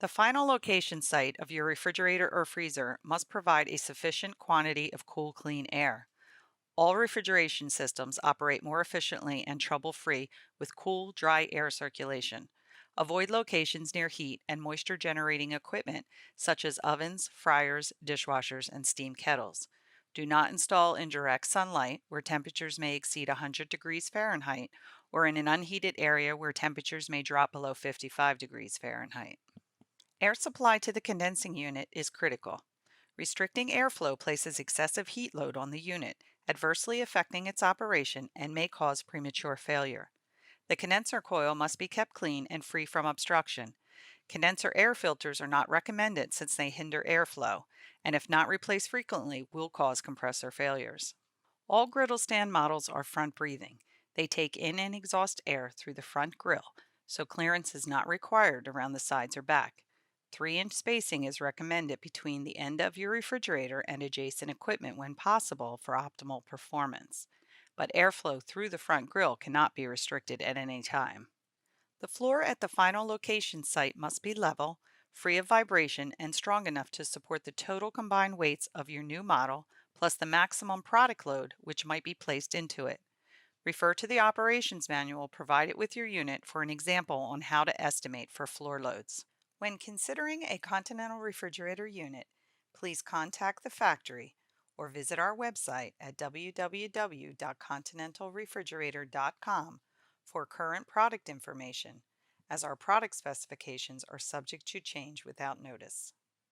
The final location site of your refrigerator or freezer must provide a sufficient quantity of cool, clean air. All refrigeration systems operate more efficiently and trouble-free with cool, dry air circulation. Avoid locations near heat and moisture-generating equipment such as ovens, fryers, dishwashers, and steam kettles. Do not install in direct sunlight where temperatures may exceed 100 degrees Fahrenheit or in an unheated area where temperatures may drop below 55 degrees Fahrenheit. Air supply to the condensing unit is critical. Restricting airflow places excessive heat load on the unit, adversely affecting its operation and may cause premature failure. The condenser coil must be kept clean and free from obstruction. Condenser air filters are not recommended since they hinder airflow, and if not replaced frequently, will cause compressor failures. All griddle stand models are front breathing. They take in and exhaust air through the front grill, so clearance is not required around the sides or back. 3-inch spacing is recommended between the end of your refrigerator and adjacent equipment when possible for optimal performance, but airflow through the front grill cannot be restricted at any time. The floor at the final location site must be level, free of vibration, and strong enough to support the total combined weights of your new model plus the maximum product load which might be placed into it. Refer to the operations manual provided with your unit for an example on how to estimate for floor loads. When considering a Continental refrigerator unit, please contact the factory or visit our website at www.continentalrefrigerator.com for current product information, as our product specifications are subject to change without notice.